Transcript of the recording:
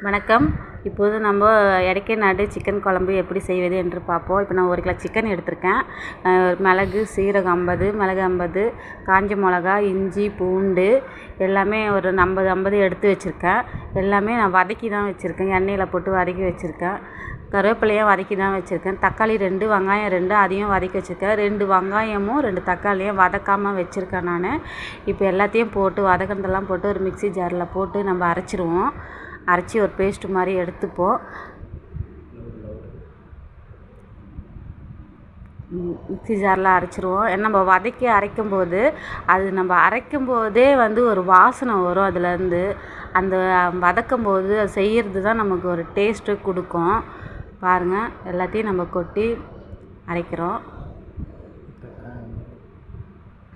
வணக்கம். இப்போது நம்ம எடக்கைநாடு சிக்கன் குழம்பு எப்படி செய்வது என்று பார்ப்போம். இப்போ நான் 1 கிலோ சிக்கன் எடுத்திருக்கேன். மிளகு, சீரகம் 50, மிளகு 50, காஞ்ச மிளகா, இஞ்சி, பூண்டு எல்லாமே ஒரு 50 எடுத்து வச்சுருக்கேன். எல்லாமே நான் வதக்கி தான் வச்சுருக்கேன். எண்ணெயில் போட்டு வதக்கி வச்சுருக்கேன். கருவேப்பிலையும் வதக்கி தான் வச்சுருக்கேன். தக்காளி 2, வெங்காயம் 2 அதையும் வதக்கி வச்சுருக்கேன். 2 வெங்காயமும் 2 தக்காளியும் வதக்காமல் வச்சுருக்கேன் நான். இப்போ எல்லாத்தையும் போட்டு வதக்கினதெல்லாம் போட்டு ஒரு மிக்ஸி ஜாரில் போட்டு நம்ம அரைச்சிருவோம். அரைச்சி ஒரு பேஸ்ட்டு மாதிரி எடுத்துப்போம். மிக்ஸி ஜாரில் அரைச்சிருவோம். ஏன்னா நம்ம வதக்கி அரைக்கும்போது அது நம்ம அரைக்கும்போதே ஒரு வாசனை வரும். அதுலேருந்து அந்த வதக்கும்போது அது செய்கிறது தான் நமக்கு ஒரு டேஸ்ட்டு கொடுக்கும். பாருங்கள், எல்லாத்தையும் நம்ம கொட்டி அரைக்கிறோம்.